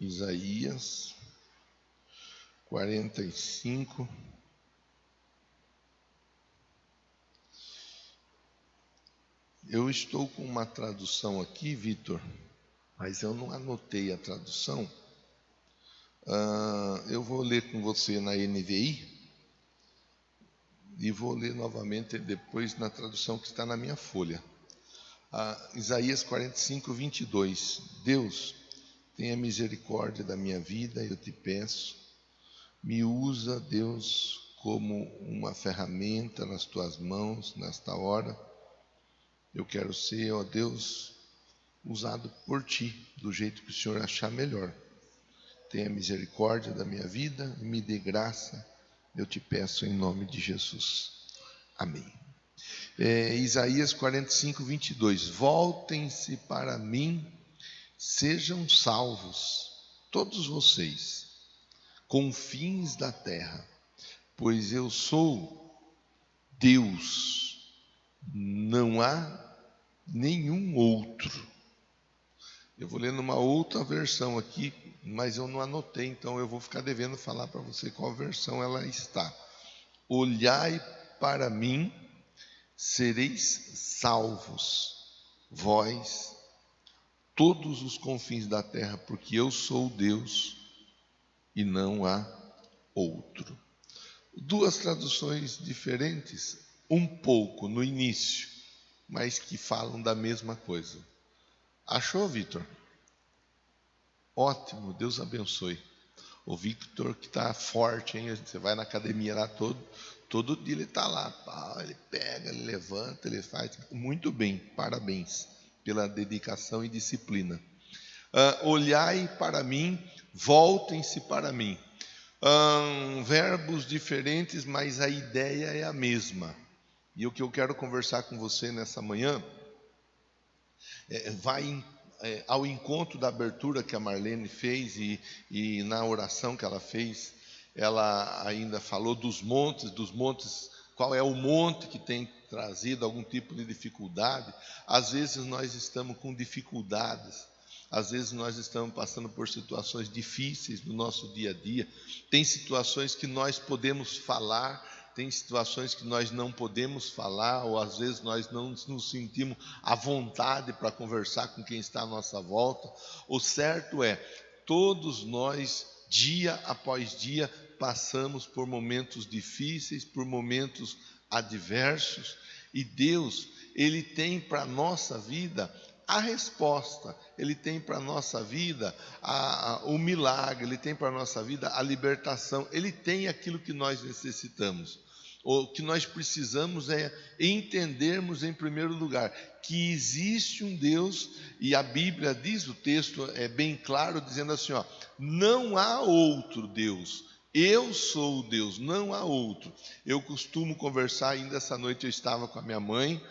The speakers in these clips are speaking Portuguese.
Isaías 45. Eu estou com uma tradução aqui, Vitor, mas eu não anotei a tradução. Eu vou ler com você na NVI e vou ler novamente depois na tradução que está na minha folha. Isaías 45, 22. Deus, tenha misericórdia da minha vida, eu te peço. Me usa, Deus, como uma ferramenta nas tuas mãos nesta hora. Eu quero ser, ó Deus, usado por ti, do jeito que o Senhor achar melhor. Tenha misericórdia da minha vida e me dê graça, eu te peço em nome de Jesus. Amém. Isaías 45, 22. Voltem-se para mim, sejam salvos, todos vocês, confins da terra, pois eu sou Deus, não há nenhum outro. Eu vou ler numa outra versão aqui, mas eu não anotei, então eu vou ficar devendo falar para você qual versão ela está. Olhai para mim, sereis salvos, vós, todos os confins da terra, porque eu sou Deus e não há outro. Duas traduções diferentes, um pouco no início, mas que falam da mesma coisa. Achou, Vitor? Ótimo, Deus abençoe. O Victor que está forte, hein? Você vai na academia lá todo dia ele está lá, ele pega, ele levanta, ele faz muito bem, parabéns pela dedicação e disciplina. Olhai para mim, voltem-se para mim. Verbos diferentes, mas a ideia é a mesma. E o que eu quero conversar com você nessa manhã vai ao encontro da abertura que a Marlene fez e na oração que ela fez, ela ainda falou dos montes, qual é o monte que tem trazido algum tipo de dificuldade. Às vezes nós estamos com dificuldades, às vezes nós estamos passando por situações difíceis no nosso dia a dia. Tem situações que nós podemos falar, tem situações que nós não podemos falar, ou às vezes nós não nos sentimos à vontade para conversar com quem está à nossa volta. O certo é, todos nós, dia após dia, passamos por momentos difíceis, por momentos adversos, e Deus, Ele tem para a nossa vida a resposta, Ele tem para a nossa vida o milagre, Ele tem para a nossa vida a libertação, Ele tem aquilo que nós necessitamos. O que nós precisamos é entendermos, em primeiro lugar, que existe um Deus, e a Bíblia diz, o texto é bem claro, dizendo assim, não há outro Deus, eu sou o Deus, não há outro. Eu costumo conversar, ainda essa noite eu estava com a minha mãe,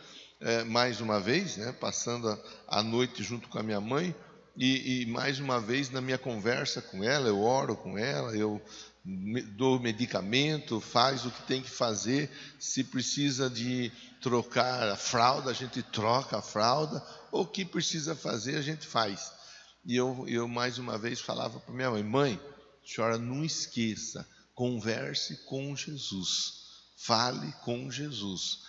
mais uma vez, passando a noite junto com a minha mãe, e mais uma vez na minha conversa com ela, eu oro com ela, eu dou medicamento, faz o que tem que fazer. Se precisa de trocar a fralda, a gente troca a fralda, ou o que precisa fazer, a gente faz. E eu mais uma vez falava para minha mãe, mãe, senhora não esqueça, converse com Jesus, fale com Jesus,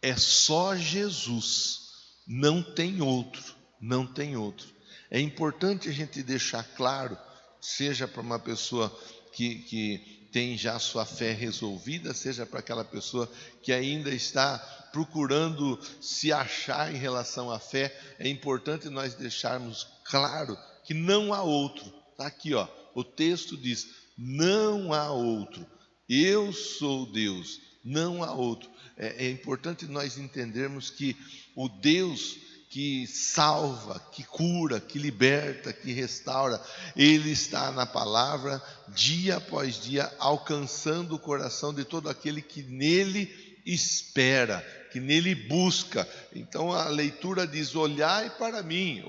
é só Jesus, não tem outro, não tem outro. É importante a gente deixar claro, seja para uma pessoa que tem já sua fé resolvida, seja para aquela pessoa que ainda está procurando se achar em relação à fé, é importante nós deixarmos claro que não há outro. Está aqui, o texto diz, não há outro, eu sou Deus, não há outro. É importante nós entendermos que o Deus que salva, que cura, que liberta, que restaura, Ele está na palavra, dia após dia, alcançando o coração de todo aquele que nele espera, que nele busca. Então a leitura diz, olhai para mim,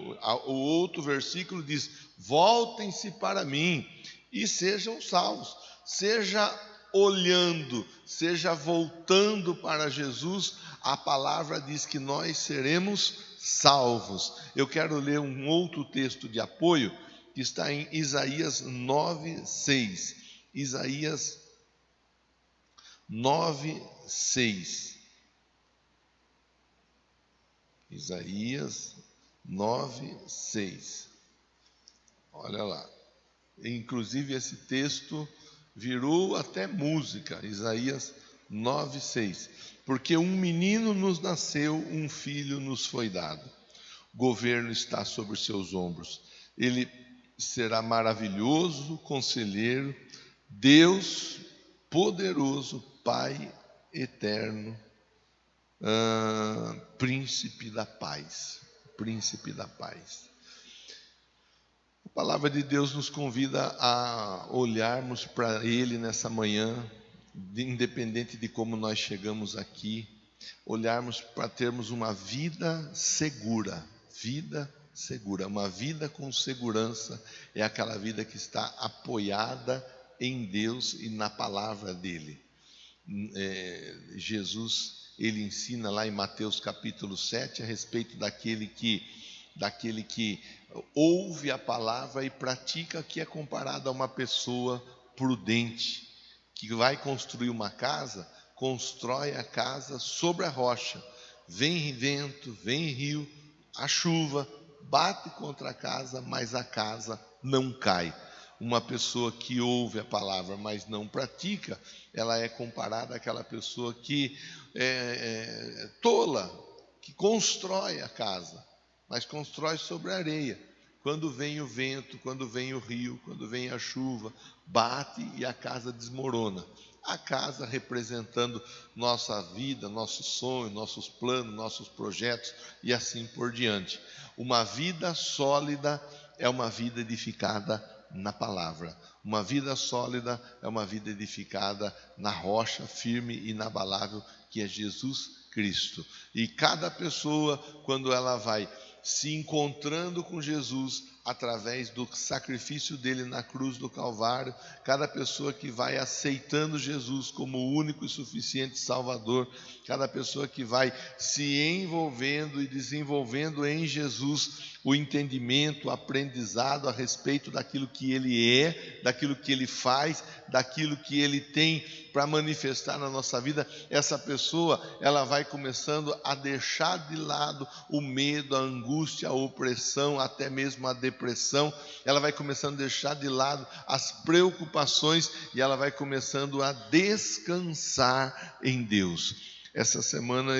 o outro versículo diz, voltem-se para mim e sejam salvos. Seja olhando, seja voltando para Jesus, a palavra diz que nós seremos salvos. Eu quero ler um outro texto de apoio, que está em Isaías 9:6. Isaías 9:6. Isaías 9:6. Olha lá. Inclusive esse texto virou até música. Isaías 9:6. Porque um menino nos nasceu, um filho nos foi dado. O governo está sobre os seus ombros. Ele será maravilhoso, conselheiro, Deus poderoso, Pai eterno, príncipe da paz. Príncipe da paz. A palavra de Deus nos convida a olharmos para Ele nessa manhã, independente de como nós chegamos aqui, olharmos para termos uma vida segura. Vida segura, uma vida com segurança é aquela vida que está apoiada em Deus e na palavra dEle. Jesus, Ele ensina lá em Mateus capítulo 7 a respeito daquele que ouve a palavra e pratica, que é comparado a uma pessoa prudente, que vai construir uma casa, constrói a casa sobre a rocha. Vem vento, vem rio, a chuva bate contra a casa, mas a casa não cai. Uma pessoa que ouve a palavra, mas não pratica, ela é comparada àquela pessoa que é tola, que constrói a casa, mas constrói sobre a areia. Quando vem o vento, quando vem o rio, quando vem a chuva, bate e a casa desmorona. A casa representando nossa vida, nosso sonho, nossos planos, nossos projetos e assim por diante. Uma vida sólida é uma vida edificada na palavra. Uma vida sólida é uma vida edificada na rocha firme e inabalável, que é Jesus Cristo. E cada pessoa, quando ela vai se encontrando com Jesus através do sacrifício dele na cruz do Calvário, cada pessoa que vai aceitando Jesus como o único e suficiente Salvador, cada pessoa que vai se envolvendo e desenvolvendo em Jesus o entendimento, o aprendizado a respeito daquilo que ele é, daquilo que ele faz, daquilo que ele tem para manifestar na nossa vida, essa pessoa, ela vai começando a deixar de lado o medo, a angústia, a opressão, até mesmo a depressão. Ela vai começando a deixar de lado as preocupações e ela vai começando a descansar em Deus. Essa semana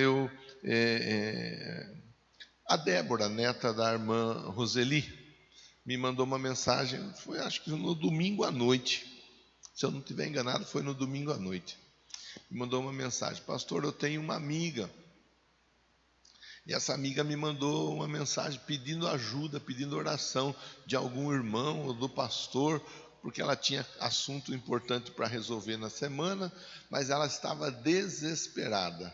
a Débora, neta da irmã Roseli, me mandou uma mensagem, foi acho que no domingo à noite. Se eu não estiver enganado, foi no domingo à noite. Me mandou uma mensagem: pastor, eu tenho uma amiga. E essa amiga me mandou uma mensagem pedindo ajuda, pedindo oração de algum irmão ou do pastor, porque ela tinha assunto importante para resolver na semana, mas ela estava desesperada.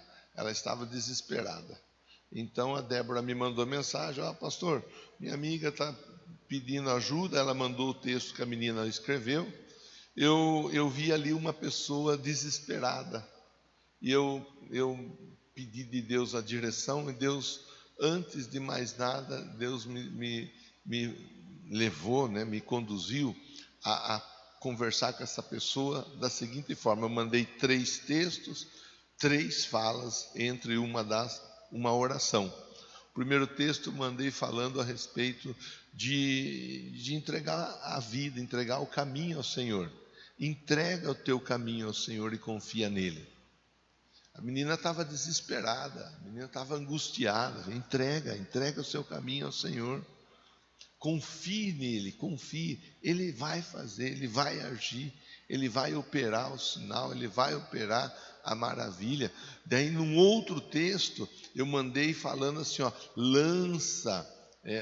Então a Débora me mandou mensagem: pastor, minha amiga está pedindo ajuda. Ela mandou o texto que a menina escreveu. Eu vi ali uma pessoa desesperada, e eu pedi de Deus a direção, e Deus, antes de mais nada, Deus me levou, me conduziu a conversar com essa pessoa da seguinte forma: eu mandei 3 textos, 3 falas, entre uma oração. O primeiro texto mandei falando a respeito de entregar a vida, entregar o caminho ao Senhor. Entrega o teu caminho ao Senhor e confia nele. A menina estava desesperada, a menina estava angustiada. Entrega o seu caminho ao Senhor. Confie nele, confie. Ele vai fazer, ele vai agir, ele vai operar o sinal, ele vai operar a maravilha. Daí, num outro texto, eu mandei falando assim: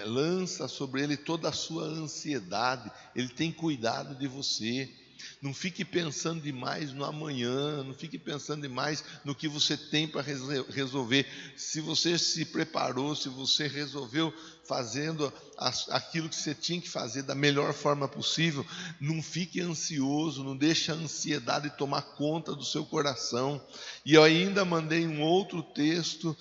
lança sobre ele toda a sua ansiedade. Ele tem cuidado de você. Não fique pensando demais no amanhã, não fique pensando demais no que você tem para resolver. Se você se preparou, se você resolveu fazendo aquilo que você tinha que fazer da melhor forma possível, não fique ansioso, não deixe a ansiedade tomar conta do seu coração. E eu ainda mandei um outro texto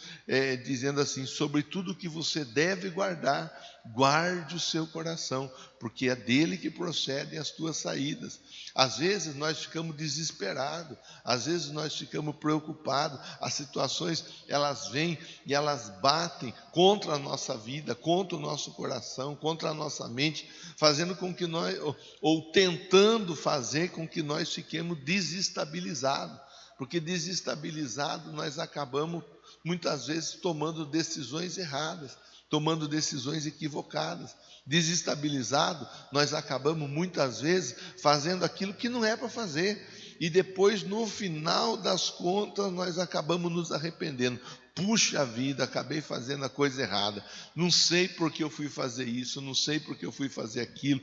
dizendo assim: sobre tudo que você deve guardar, Guarde o seu coração, porque é dele que procedem as tuas saídas. Às vezes nós ficamos desesperados, às vezes nós ficamos preocupados. As situações, elas vêm e elas batem contra a nossa vida, contra o nosso coração, contra a nossa mente, fazendo com que nós, ou tentando fazer com que nós fiquemos desestabilizados. Porque desestabilizados nós acabamos muitas vezes tomando decisões erradas, tomando decisões equivocadas. Desestabilizado, nós acabamos muitas vezes fazendo aquilo que não é para fazer. E depois, no final das contas, nós acabamos nos arrependendo. Puxa vida, acabei fazendo a coisa errada. Não sei por que eu fui fazer isso, não sei por que eu fui fazer aquilo,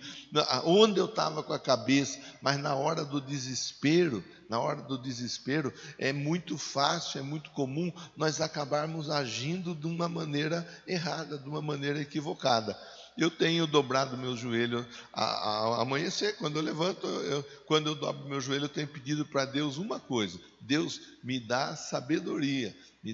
onde eu estava com a cabeça. Mas na hora do desespero, é muito fácil, é muito comum nós acabarmos agindo de uma maneira errada, de uma maneira equivocada. Eu tenho dobrado meu joelho ao amanhecer, quando eu levanto, quando eu dobro meu joelho, eu tenho pedido para Deus uma coisa: Deus, me dá sabedoria, me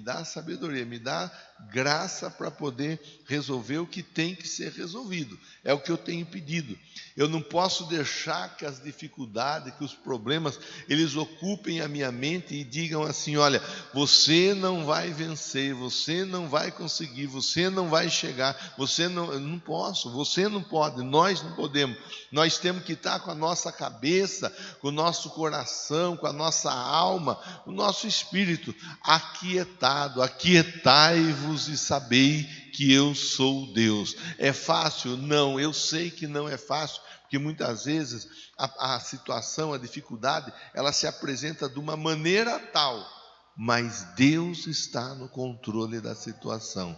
dá graça para poder resolver o que tem que ser resolvido. É o que eu tenho pedido. Eu não posso deixar que as dificuldades, que os problemas, eles ocupem a minha mente e digam assim: olha, você não vai vencer, você não vai conseguir, você não vai chegar, você não posso, você não pode, nós não podemos. Nós temos que estar com a nossa cabeça, com o nosso coração, com a nossa alma, o nosso espírito aquietado. Aquietai-vos e sabei que eu sou Deus. É fácil? Não, eu sei que não é fácil, porque muitas vezes a situação, a dificuldade, ela se apresenta de uma maneira tal, mas Deus está no controle da situação.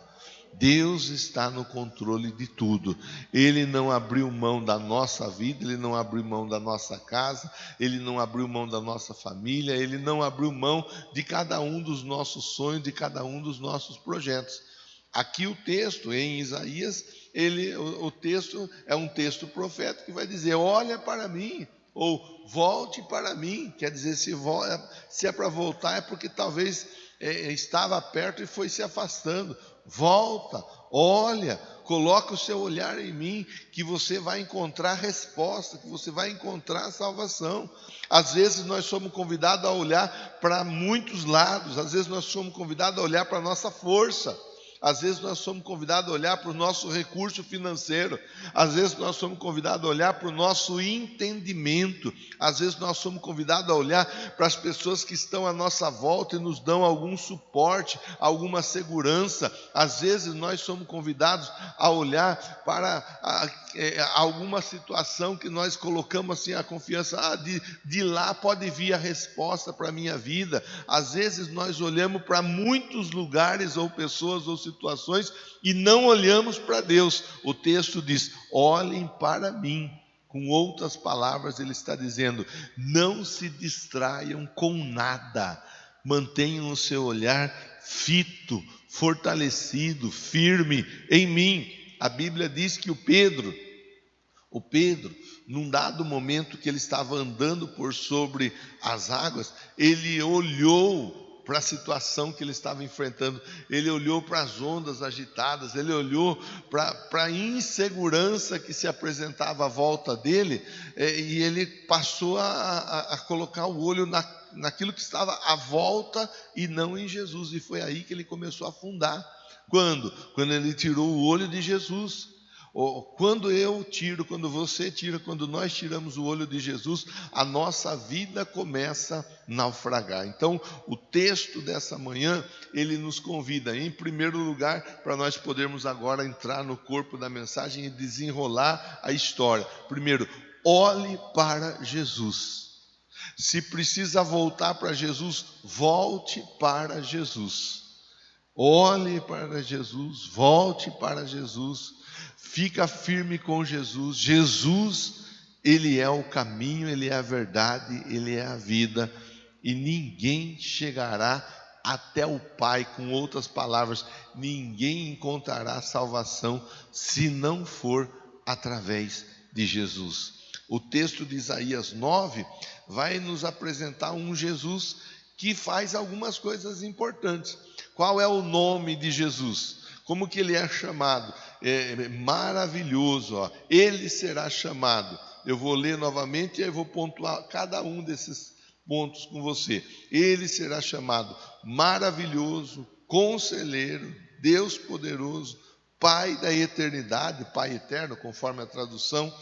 Deus está no controle de tudo. Ele não abriu mão da nossa vida, Ele não abriu mão da nossa casa, Ele não abriu mão da nossa família, Ele não abriu mão de cada um dos nossos sonhos, de cada um dos nossos projetos. Aqui o texto, em Isaías, o texto é um texto profético que vai dizer: olha para mim, ou volte para mim. Quer dizer, se é para voltar, é porque talvez estava perto e foi se afastando. Volta, olha, coloca o seu olhar em mim, que você vai encontrar resposta, que você vai encontrar salvação. Às vezes nós somos convidados a olhar para muitos lados, às vezes nós somos convidados a olhar para a nossa força, às vezes nós somos convidados a olhar para o nosso recurso financeiro, às vezes nós somos convidados a olhar para o nosso entendimento, às vezes nós somos convidados a olhar para as pessoas que estão à nossa volta e nos dão algum suporte, alguma segurança. Às vezes nós somos convidados a olhar para alguma situação que nós colocamos assim a confiança: de lá pode vir a resposta para a minha vida. Às vezes nós olhamos para muitos lugares ou pessoas ou situações e não olhamos para Deus. O texto diz: olhem para mim. Com outras palavras, ele está dizendo: não se distraiam com nada, mantenham o seu olhar fito, fortalecido, firme em mim. A Bíblia diz que o Pedro, num dado momento que ele estava andando por sobre as águas, ele olhou para a situação que ele estava enfrentando, ele olhou para as ondas agitadas, ele olhou para a insegurança que se apresentava à volta dele, e ele passou a colocar o olho naquilo que estava à volta e não em Jesus, e foi aí que ele começou a afundar. Quando ele tirou o olho de Jesus. Quando eu tiro, quando você tira, quando nós tiramos o olho de Jesus, a nossa vida começa a naufragar. Então, o texto dessa manhã, ele nos convida, em primeiro lugar, para nós podermos agora entrar no corpo da mensagem e desenrolar a história. Primeiro, olhe para Jesus. Se precisa voltar para Jesus, volte para Jesus. Olhe para Jesus, volte para Jesus. Fica firme com Jesus. Jesus, Ele é o caminho, Ele é a verdade, Ele é a vida. E ninguém chegará até o Pai. Com outras palavras, ninguém encontrará salvação se não for através de Jesus. O texto de Isaías 9 vai nos apresentar um Jesus que faz algumas coisas importantes. Qual é o nome de Jesus? Como que ele é chamado? maravilhoso, ó. Ele será chamado. Eu vou ler novamente e eu vou pontuar cada um desses pontos com você. Ele será chamado maravilhoso, conselheiro, Deus poderoso, Pai da eternidade, Pai eterno, conforme a tradução,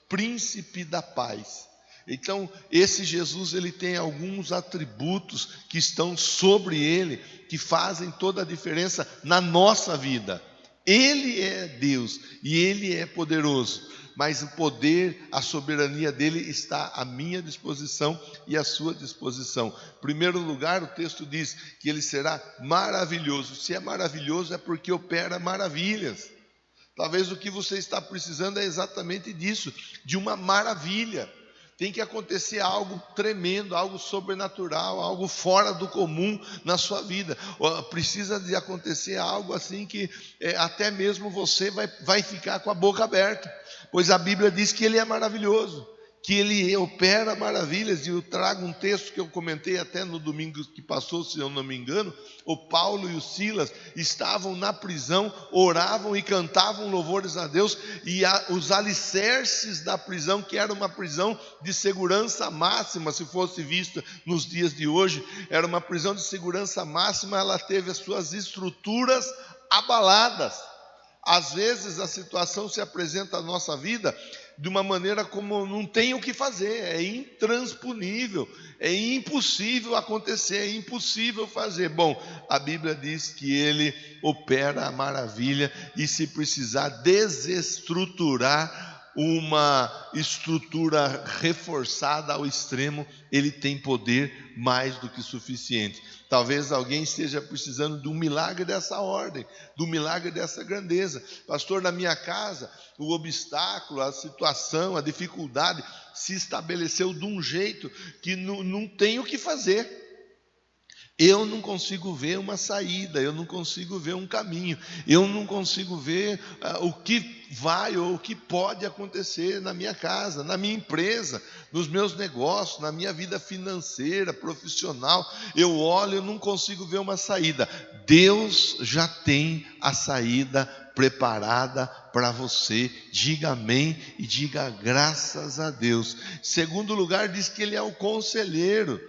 príncipe da paz. Então, esse Jesus, ele tem alguns atributos que estão sobre ele, que fazem toda a diferença na nossa vida. Ele é Deus e ele é poderoso, mas o poder, a soberania dele está à minha disposição e à sua disposição. Em primeiro lugar, o texto diz que ele será maravilhoso. Se é maravilhoso, é porque opera maravilhas. Talvez o que você está precisando é exatamente disso, de uma maravilha. Tem que acontecer algo tremendo, algo sobrenatural, algo fora do comum na sua vida. Precisa de acontecer algo assim que até mesmo você vai ficar com a boca aberta. Pois a Bíblia diz que ele é maravilhoso, que ele opera maravilhas. E eu trago um texto que eu comentei até no domingo que passou, se eu não me engano. O Paulo e o Silas estavam na prisão, oravam e cantavam louvores a Deus, e os alicerces da prisão, que era uma prisão de segurança máxima, se fosse vista nos dias de hoje, era uma prisão de segurança máxima, ela teve as suas estruturas abaladas. Às vezes a situação se apresenta à nossa vida de uma maneira como não tem o que fazer, é intransponível, é impossível acontecer, é impossível fazer. Bom, a Bíblia diz que ele opera a maravilha, e se precisar desestruturar uma estrutura reforçada ao extremo, ele tem poder mais do que suficiente. Talvez alguém esteja precisando de um milagre dessa ordem, de um milagre dessa grandeza. Pastor, na minha casa, o obstáculo, a situação, a dificuldade se estabeleceu de um jeito que não tem o que fazer. Eu não consigo ver uma saída, eu não consigo ver um caminho, eu não consigo ver o que vai ou o que pode acontecer na minha casa, na minha empresa, nos meus negócios, na minha vida financeira, profissional. Eu olho, eu não consigo ver uma saída. Deus já tem a saída preparada para você. Diga amém e diga graças a Deus. Segundo lugar, diz que ele é o conselheiro.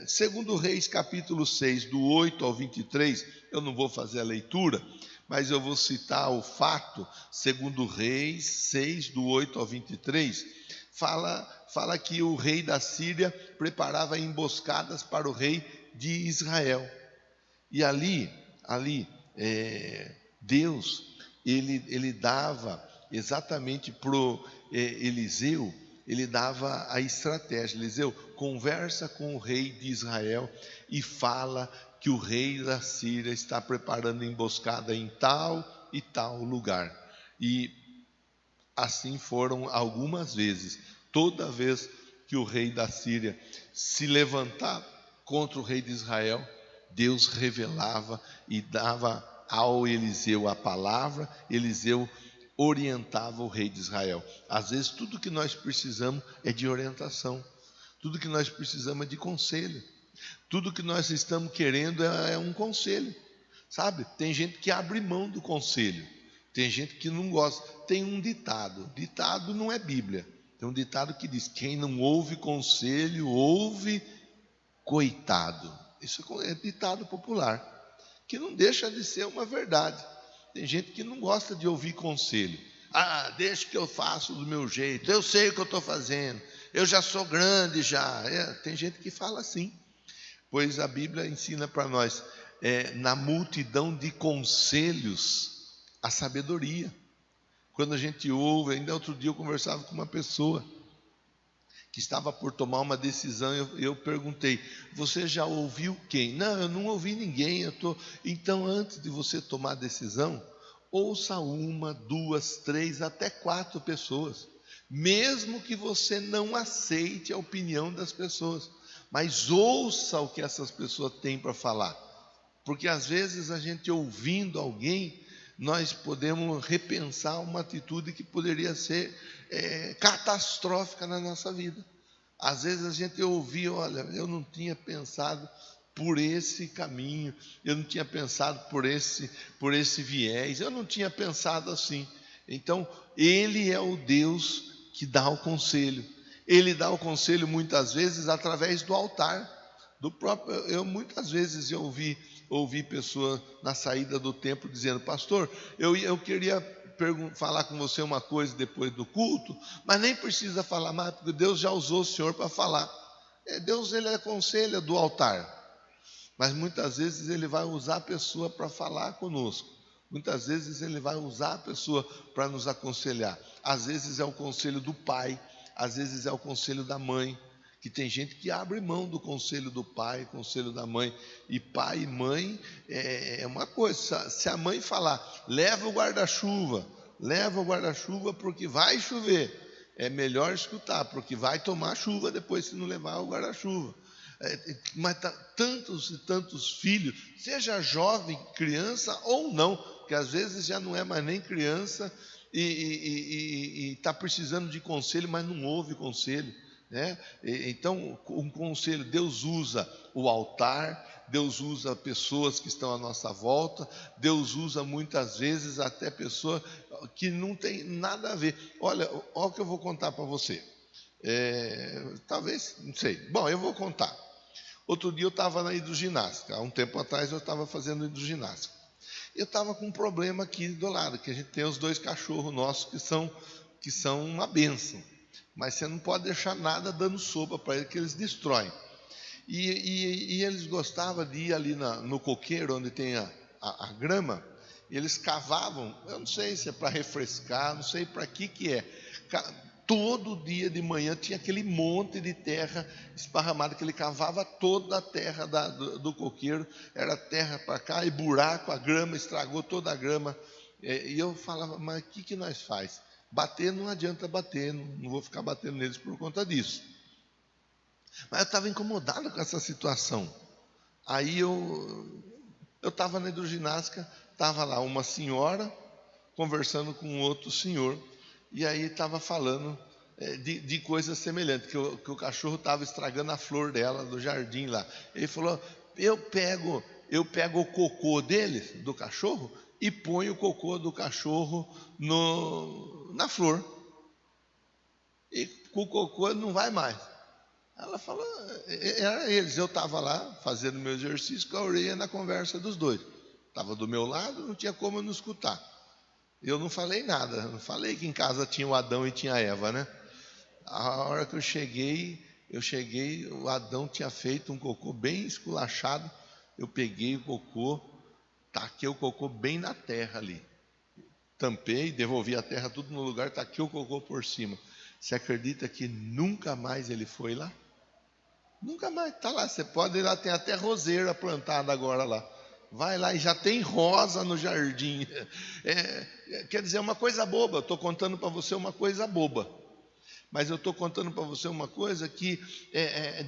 Segundo Reis capítulo 6, do 8 ao 23, eu não vou fazer a leitura, mas eu vou citar o fato. Segundo Reis 6, do 8 ao 23, fala que o rei da Síria preparava emboscadas para o rei de Israel. E ali Deus, ele dava exatamente para Eliseu, ele dava a estratégia. Eliseu, conversa com o rei de Israel e fala que o rei da Síria está preparando emboscada em tal e tal lugar. E assim foram algumas vezes. Toda vez que o rei da Síria se levantava contra o rei de Israel, Deus revelava e dava ao Eliseu a palavra. Eliseu orientava o rei de Israel. Às vezes tudo que nós precisamos é de orientação, tudo que nós precisamos é de conselho, tudo que nós estamos querendo é um conselho, sabe? Tem gente que abre mão do conselho, tem gente que não gosta. Tem um ditado não é Bíblia, tem um ditado que diz: quem não ouve conselho, ouve coitado. Isso é ditado popular, que não deixa de ser uma verdade. Tem gente que não gosta de ouvir conselho. Deixa que eu faço do meu jeito, eu sei o que eu estou fazendo, eu já sou grande já. Tem gente que fala assim. Pois a Bíblia ensina para nós, na multidão de conselhos, a sabedoria. Quando a gente ouve, ainda outro dia eu conversava com uma pessoa que estava por tomar uma decisão, eu perguntei: você já ouviu quem? Não, eu não ouvi ninguém. Então, antes de você tomar a decisão, ouça uma, duas, três, até 4 pessoas, mesmo que você não aceite a opinião das pessoas, mas ouça o que essas pessoas têm para falar, porque às vezes a gente ouvindo alguém, nós podemos repensar uma atitude que poderia ser catastrófica na nossa vida. Às vezes a gente ouvia: olha, eu não tinha pensado por esse caminho, eu não tinha pensado por esse viés, eu não tinha pensado assim. Então, Ele é o Deus que dá o conselho. Ele dá o conselho muitas vezes através do altar. Muitas vezes eu ouvi pessoa na saída do templo dizendo: pastor, eu queria falar com você uma coisa depois do culto, mas nem precisa falar mais, porque Deus já usou o senhor para falar. Deus, Ele aconselha do altar. Mas muitas vezes Ele vai usar a pessoa para falar conosco. Muitas vezes Ele vai usar a pessoa para nos aconselhar. Às vezes é o conselho do pai, às vezes é o conselho da mãe, que tem gente que abre mão do conselho do pai, conselho da mãe. E pai e mãe é uma coisa. Se a mãe falar: leva o guarda-chuva porque vai chover, é melhor escutar, porque vai tomar chuva depois se não levar o guarda-chuva. Mas tantos e tantos filhos, seja jovem, criança ou não, que às vezes já não é mais nem criança e está precisando de conselho, mas não ouve conselho, né? Então, um conselho, Deus usa o altar, Deus usa pessoas que estão à nossa volta, Deus usa muitas vezes até pessoas que não tem nada a ver. Olha o que eu vou contar para você. Talvez, não sei. Bom, eu vou contar. Outro dia eu estava na hidroginástica. Há um tempo atrás eu estava fazendo hidroginástica. Eu estava com um problema aqui do lado, que a gente tem os 2 cachorros nossos que são uma bênção. Mas você não pode deixar nada dando sopa para eles, que eles destroem. E eles gostavam de ir ali no coqueiro, onde tem a grama, e eles cavavam. Eu não sei se é para refrescar, não sei para que é. Todo dia de manhã tinha aquele monte de terra esparramada, que ele cavava toda a terra do coqueiro, era terra para cá e buraco, a grama, estragou toda a grama. E eu falava: mas o que nós faz? Bater não adianta bater, não vou ficar batendo neles por conta disso. Mas eu estava incomodado com essa situação. Aí eu estava na hidroginástica, estava lá uma senhora conversando com outro senhor, e aí estava falando de coisas semelhantes, que o cachorro estava estragando a flor dela, do jardim lá. Ele falou: eu pego o cocô dele, do cachorro, e ponho o cocô do cachorro na flor. E com o cocô não vai mais. Ela falou: era eles. Eu estava lá fazendo meu exercício com a orelha na conversa dos dois. Estava do meu lado, não tinha como eu não escutar. Eu não falei nada, não falei que em casa tinha o Adão e tinha a Eva, né? A hora que eu cheguei, o Adão tinha feito um cocô bem esculachado. Eu peguei o cocô, taquei o cocô bem na terra ali. Tampei, devolvi a terra tudo no lugar, taquei o cocô por cima. Você acredita que nunca mais ele foi lá? Nunca mais, está lá. Você pode ir lá, tem até roseira plantada agora lá. Vai lá e já tem rosa no jardim. Quer dizer, é uma coisa boba. Estou contando para você uma coisa boba. Mas eu estou contando para você uma coisa que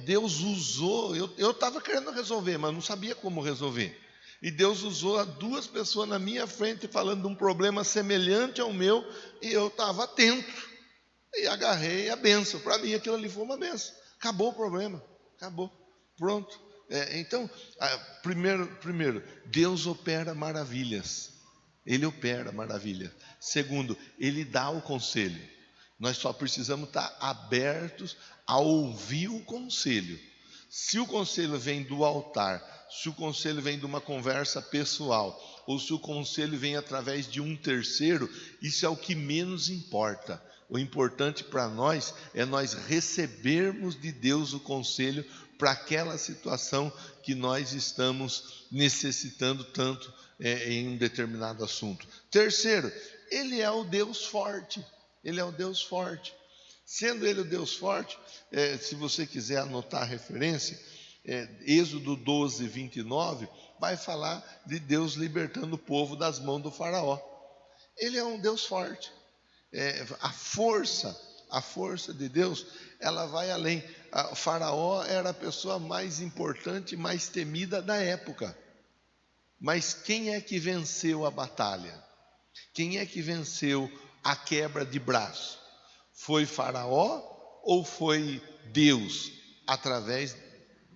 Deus usou. Eu estava querendo resolver, mas não sabia como resolver. E Deus usou 2 pessoas na minha frente falando de um problema semelhante ao meu, e eu estava atento. E agarrei a benção. Para mim aquilo ali foi uma benção. Acabou o problema. Acabou. Pronto. Então, primeiro, Deus opera maravilhas. Ele opera maravilhas. Segundo, Ele dá o conselho. Nós só precisamos estar abertos a ouvir o conselho. Se o conselho vem do altar, se o conselho vem de uma conversa pessoal, ou se o conselho vem através de um terceiro, isso é o que menos importa. O importante para nós é nós recebermos de Deus o conselho para aquela situação que nós estamos necessitando tanto em um determinado assunto. Terceiro, Ele é o Deus forte. Ele é o Deus forte. Sendo Ele o Deus forte, se você quiser anotar a referência, Êxodo 12, 29, vai falar de Deus libertando o povo das mãos do faraó. Ele é um Deus forte. A força de Deus, ela vai além. O faraó era a pessoa mais importante, mais temida da época. Mas quem é que venceu a batalha? Quem é que venceu a quebra de braço? Foi Faraó ou foi Deus, através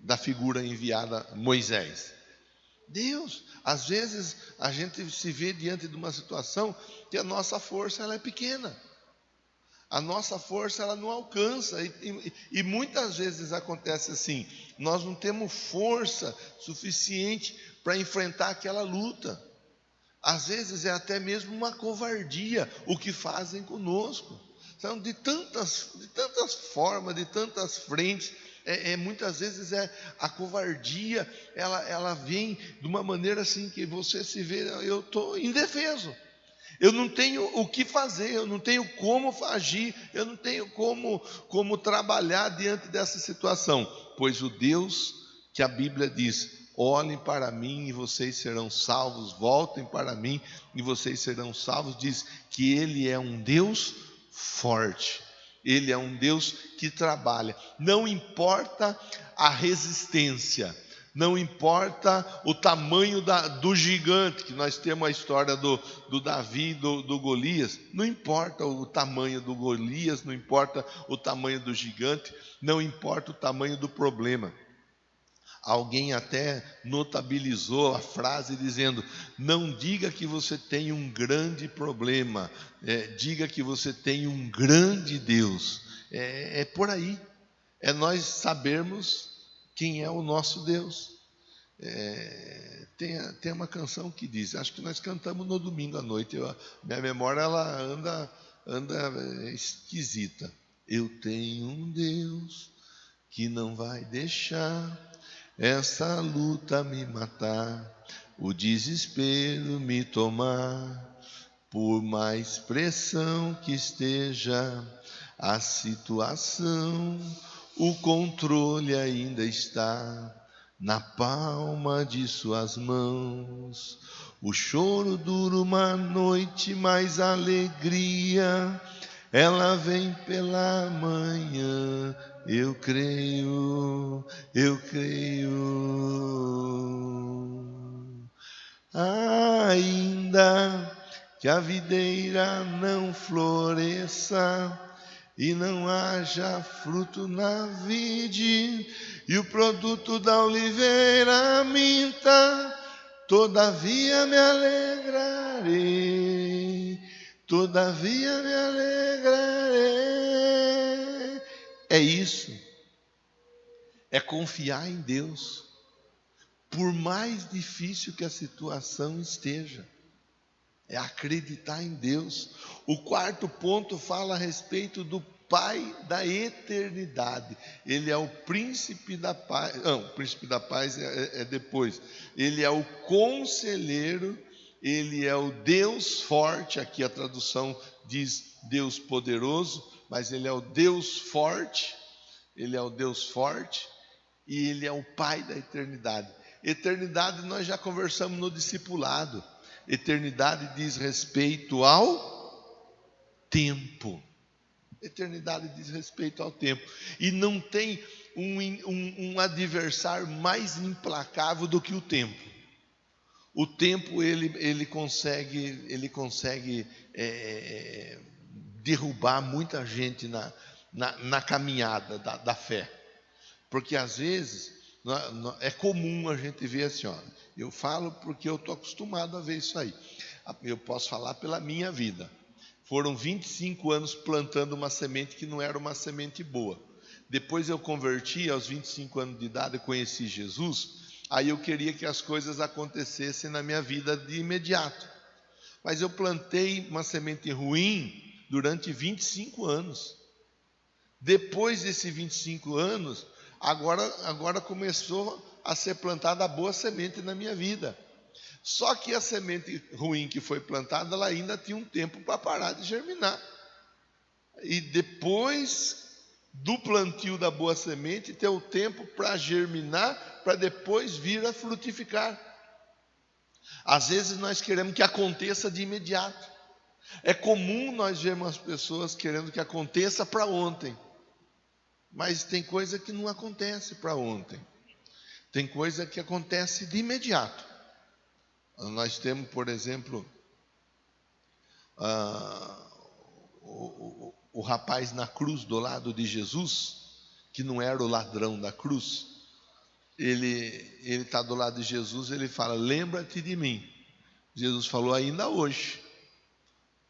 da figura enviada Moisés? Deus. Às vezes a gente se vê diante de uma situação que a nossa força ela é pequena. A nossa força ela não alcança. E muitas vezes acontece assim: nós não temos força suficiente para enfrentar aquela luta. Às vezes é até mesmo uma covardia o que fazem conosco. São de tantas formas, de tantas frentes. Muitas vezes a covardia, ela vem de uma maneira assim que você se vê, eu estou indefeso. Eu não tenho o que fazer, eu não tenho como agir, eu não tenho como trabalhar diante dessa situação. Pois o Deus que a Bíblia diz: olhem para mim e vocês serão salvos, voltem para mim e vocês serão salvos, diz que Ele é um Deus forte. Ele é um Deus que trabalha. Não importa a resistência, não importa o tamanho do gigante, que nós temos a história do Davi e do Golias. Não importa o tamanho do Golias, não importa o tamanho do gigante, não importa o tamanho do problema. Alguém até notabilizou a frase dizendo: não diga que você tem um grande problema, diga que você tem um grande Deus. É por aí, é nós sabermos quem é o nosso Deus. Tem uma canção que diz, acho que nós cantamos no domingo à noite, minha memória ela anda esquisita. Eu tenho um Deus que não vai deixar essa luta me matar, o desespero me tomar, por mais pressão que esteja a situação, o controle ainda está na palma de suas mãos. O choro dura uma noite, mas a alegria ela vem pela manhã. Eu creio, eu creio. Ainda que a videira não floresça e não haja fruto na vide, e o produto da oliveira minta, todavia me alegrarei, todavia me alegrarei. É isso, é confiar em Deus, por mais difícil que a situação esteja, é acreditar em Deus. O quarto ponto fala a respeito do Pai da eternidade. Ele é o príncipe da paz. Não, o príncipe da paz é depois. Ele é o conselheiro, ele é o Deus forte. Aqui a tradução diz Deus poderoso, mas ele é o Deus forte. Ele é o Deus forte e ele é o Pai da eternidade. Eternidade nós já conversamos no discipulado. Eternidade diz respeito ao tempo. Eternidade diz respeito ao tempo. E não tem um adversário mais implacável do que o tempo. O tempo ele consegue derrubar muita gente na caminhada da fé. Porque às vezes é comum a gente ver assim, ó, eu falo porque eu estou acostumado a ver isso aí. Eu posso falar pela minha vida. Foram 25 anos plantando uma semente que não era uma semente boa. Depois eu converti, aos 25 anos de idade, eu conheci Jesus. Aí eu queria que as coisas acontecessem na minha vida de imediato. Mas eu plantei uma semente ruim durante 25 anos. Depois desses 25 anos, agora começou a ser plantada a boa semente na minha vida. Só que a semente ruim que foi plantada, ela ainda tinha um tempo para parar de germinar. E depois do plantio da boa semente, ter o tempo para germinar, para depois vir a frutificar. Às vezes nós queremos que aconteça de imediato. É comum nós vermos as pessoas querendo que aconteça para ontem. Mas tem coisa que não acontece para ontem. Tem coisa que acontece de imediato. Nós temos, por exemplo, o rapaz na cruz do lado de Jesus, que não era o ladrão da cruz. ele está do lado de Jesus, ele fala: lembra-te de mim. Jesus falou: ainda hoje.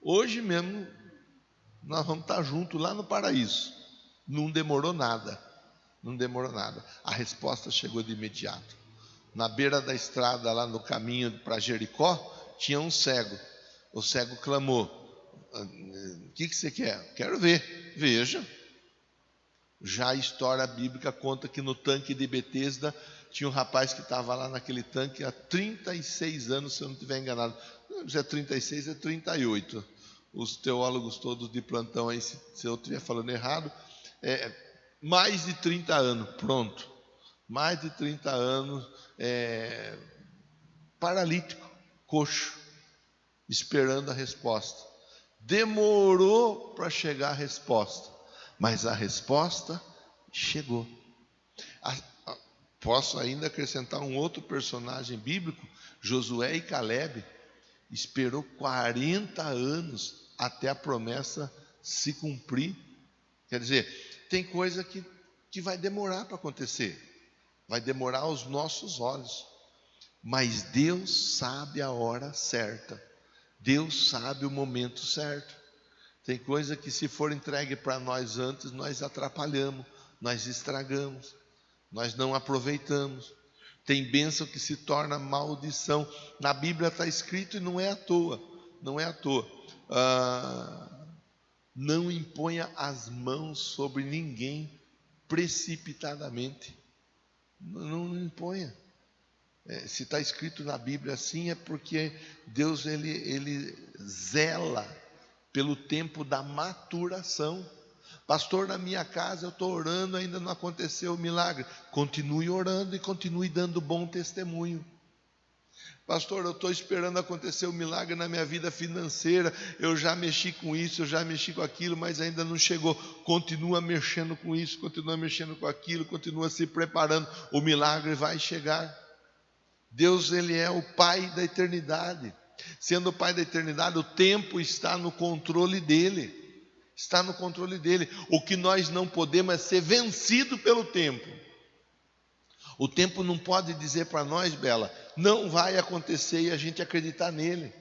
Hoje mesmo nós vamos estar juntos lá no paraíso. Não demorou nada. Não demorou nada. A resposta chegou de imediato. Na beira da estrada, lá no caminho para Jericó, tinha um cego. O cego clamou: o que você quer? Quero ver. Veja. Já a história bíblica conta que no tanque de Betesda tinha um rapaz que estava lá naquele tanque há 36 anos, se eu não estiver enganado. Se é 36, é 38. Os teólogos todos de plantão aí, se eu estiver falando errado, mais de 30 anos, pronto. Mais de 30 anos, paralítico, coxo, esperando a resposta. Demorou para chegar a resposta, mas a resposta chegou. Posso ainda acrescentar um outro personagem bíblico, Josué e Caleb. Esperou 40 anos até a promessa se cumprir. Quer dizer, tem coisa que vai demorar para acontecer. Vai demorar aos nossos olhos. Mas Deus sabe a hora certa. Deus sabe o momento certo. Tem coisa que, se for entregue para nós antes, nós atrapalhamos, nós estragamos, nós não aproveitamos. Tem bênção que se torna maldição. Na Bíblia está escrito, e não é à toa. Não é à toa. Não imponha as mãos sobre ninguém precipitadamente. Não imponha. Se está escrito na Bíblia assim, é porque Deus ele zela pelo tempo da maturação. Pastor, na minha casa eu estou orando, ainda não aconteceu o milagre. Continue orando e continue dando bom testemunho. Pastor, eu estou esperando acontecer o milagre na minha vida financeira. Eu já mexi com isso, eu já mexi com aquilo, mas ainda não chegou. Continua mexendo com isso, continua mexendo com aquilo, continua se preparando. O milagre vai chegar. Deus, ele é o Pai da eternidade. Sendo o Pai da eternidade, o tempo está no controle dele. Está no controle dele. O que nós não podemos é ser vencido pelo tempo. O tempo não pode dizer para nós, Bela, não vai acontecer, e a gente acreditar nele.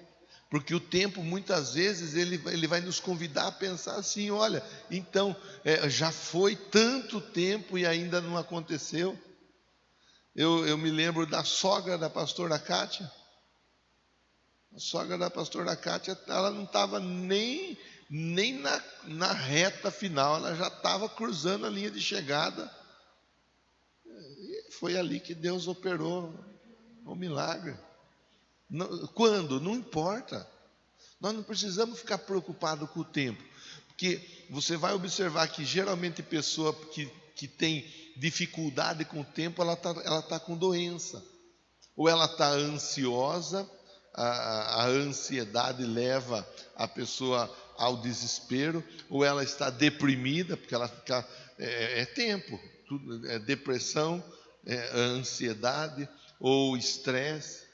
Porque o tempo, muitas vezes, ele vai nos convidar a pensar assim: olha, então, já foi tanto tempo e ainda não aconteceu. Eu me lembro da sogra da pastora Kátia. A sogra da pastora Kátia, ela não estava nem na reta final, ela já estava cruzando a linha de chegada. E foi ali que Deus operou o milagre. Quando? Não importa. Nós não precisamos ficar preocupados com o tempo. Porque você vai observar que geralmente pessoa que tem dificuldade com o tempo, ela tá com doença. Ou ela está ansiosa, a ansiedade leva a pessoa ao desespero, ou ela está deprimida, porque ela fica, tempo, depressão, ansiedade ou estresse,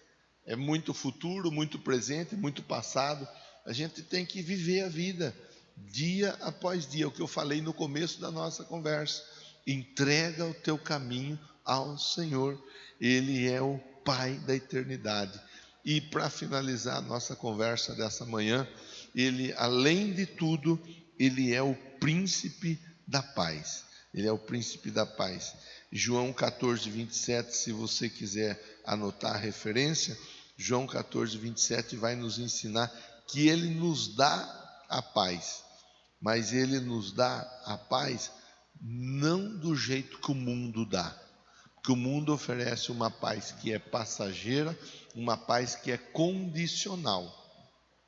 é muito futuro, muito presente, muito passado. A gente tem que viver a vida, dia após dia, o que eu falei no começo da nossa conversa. Entrega o teu caminho ao Senhor, Ele é o Pai da eternidade. E para finalizar a nossa conversa dessa manhã, Ele, além de tudo, Ele é o príncipe da paz. Ele é o príncipe da paz. João 14, 27, se você quiser anotar a referência, João 14, 27 vai nos ensinar que Ele nos dá a paz, mas Ele nos dá a paz não do jeito que o mundo dá. Porque o mundo oferece uma paz que é passageira, uma paz que é condicional.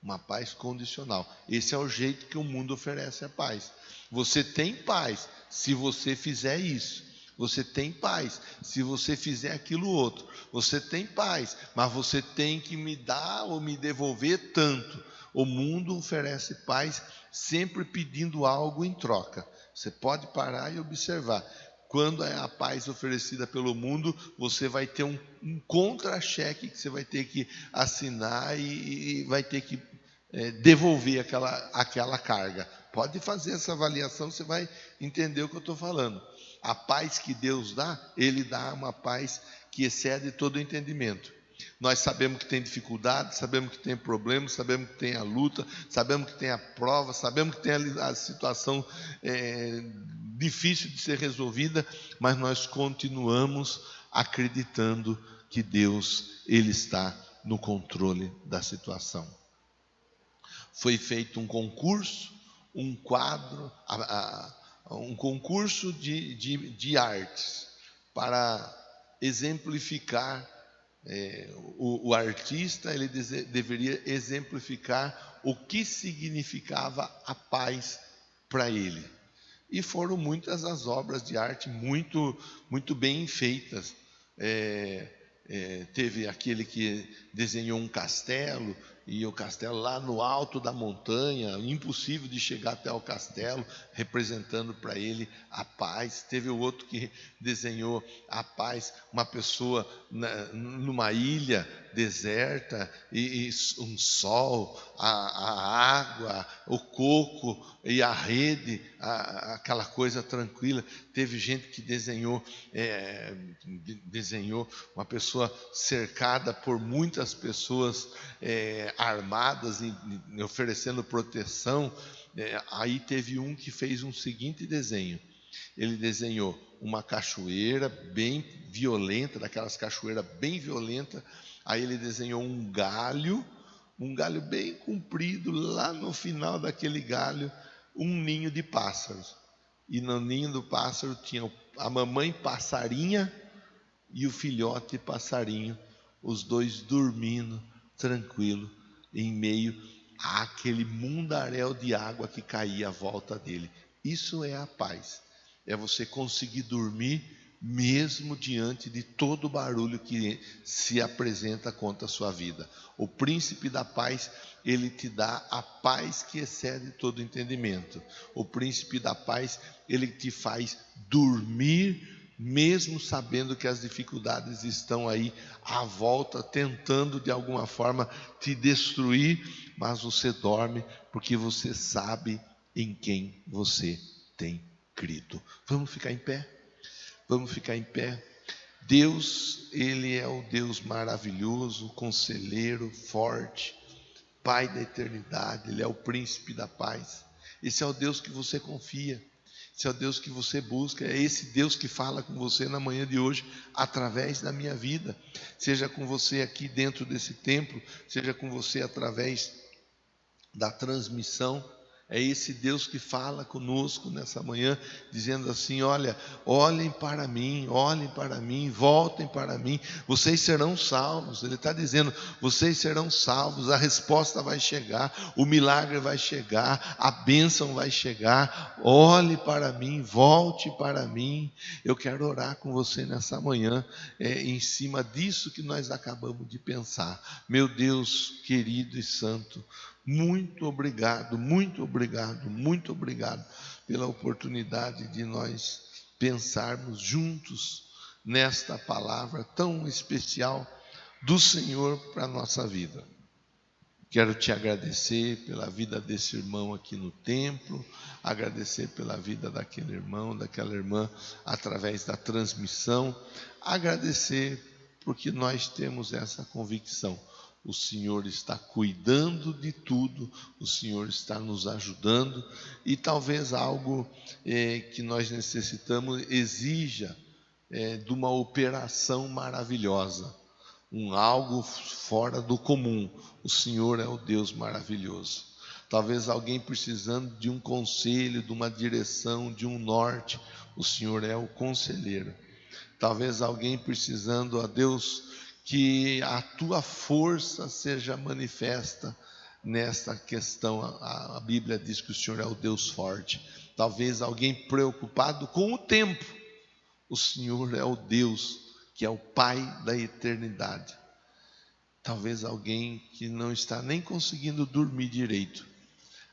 Uma paz condicional. Esse é o jeito que o mundo oferece a paz. Você tem paz se você fizer isso. Você tem paz se você fizer aquilo outro. Você tem paz, mas você tem que me dar ou me devolver tanto. O mundo oferece paz sempre pedindo algo em troca. Você pode parar e observar. Quando é a paz oferecida pelo mundo, você vai ter um contra-cheque que você vai ter que assinar e vai ter que devolver aquela carga. Pode fazer essa avaliação, você vai entender o que eu estou falando. a paz que Deus dá, Ele dá uma paz que excede todo o entendimento. Nós sabemos que tem dificuldade, sabemos que tem problemas, sabemos que tem a luta, sabemos que tem a prova, sabemos que tem a situação difícil de ser resolvida, mas nós continuamos acreditando que Deus, Ele está no controle da situação. Foi feito um concurso, um quadro, um concurso de artes para exemplificar. O artista, ele deveria exemplificar o que significava a paz para ele. E foram muitas as obras de arte muito, muito bem feitas. Teve aquele que desenhou um castelo, e o castelo lá no alto da montanha, impossível de chegar até o castelo, representando para ele a paz. Teve o outro que desenhou a paz, uma pessoa numa ilha deserta, e um sol, a água, o coco e a rede, aquela coisa tranquila. Teve gente que desenhou uma pessoa cercada por muitas pessoas armadas e oferecendo proteção. Aí teve um que fez um seguinte desenho. Ele desenhou uma cachoeira bem violenta, daquelas cachoeiras bem violentas. Aí ele desenhou um galho bem comprido, lá no final daquele galho, um ninho de pássaros. E no ninho do pássaro tinha a mamãe passarinha e o filhote passarinho, os dois dormindo tranquilo, em meio àquele mundaréu de água que caía à volta dele. Isso é a paz. É você conseguir dormir mesmo diante de todo o barulho que se apresenta contra a sua vida. O príncipe da paz, ele te dá a paz que excede todo entendimento. O príncipe da paz, ele te faz dormir mesmo sabendo que as dificuldades estão aí à volta, tentando de alguma forma te destruir, mas você dorme porque você sabe em quem você tem crido. Vamos ficar em pé? Vamos ficar em pé. Deus, Ele é o Deus maravilhoso, conselheiro, forte, Pai da eternidade. Ele é o príncipe da paz. Esse é o Deus que você confia. Esse é o Deus que você busca. É esse Deus que fala com você na manhã de hoje, através da minha vida. Seja com você aqui dentro desse templo, seja com você através da transmissão. É esse Deus que fala conosco nessa manhã, dizendo assim: olha, olhem para mim, voltem para mim, vocês serão salvos. Ele está dizendo: vocês serão salvos, a resposta vai chegar, o milagre vai chegar, a bênção vai chegar. Olhe para mim, volte para mim. Eu quero orar com você nessa manhã, em cima disso que nós acabamos de pensar. Meu Deus querido e santo, muito obrigado, muito obrigado, muito obrigado pela oportunidade de nós pensarmos juntos nesta palavra tão especial do Senhor para a nossa vida. Quero te agradecer pela vida desse irmão aqui no templo, agradecer pela vida daquele irmão, daquela irmã, através da transmissão, agradecer porque nós temos essa convicção. O Senhor está cuidando de tudo, o Senhor está nos ajudando, e talvez algo que nós necessitamos exija de uma operação maravilhosa, algo fora do comum. O Senhor é o Deus maravilhoso. Talvez alguém precisando de um conselho, de uma direção, de um norte, o Senhor é o conselheiro. Talvez alguém precisando, ó Deus, que a tua força seja manifesta nesta questão. A Bíblia diz que o Senhor é o Deus forte. Talvez alguém preocupado com o tempo, o Senhor é o Deus que é o Pai da eternidade. Talvez alguém que não está nem conseguindo dormir direito,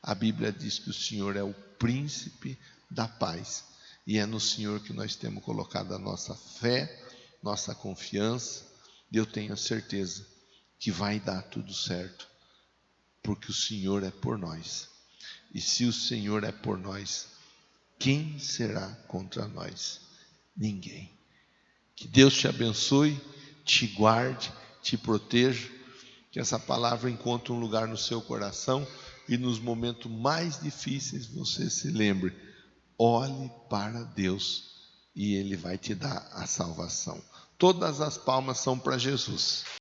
a Bíblia diz que o Senhor é o príncipe da paz, e é no Senhor que nós temos colocado a nossa fé, nossa confiança. E eu tenho certeza que vai dar tudo certo, porque o Senhor é por nós. E se o Senhor é por nós, quem será contra nós? Ninguém. Que Deus te abençoe, te guarde, te proteja, que essa palavra encontre um lugar no seu coração e nos momentos mais difíceis você se lembre: olhe para Deus e Ele vai te dar a salvação. Todas as palmas são para Jesus.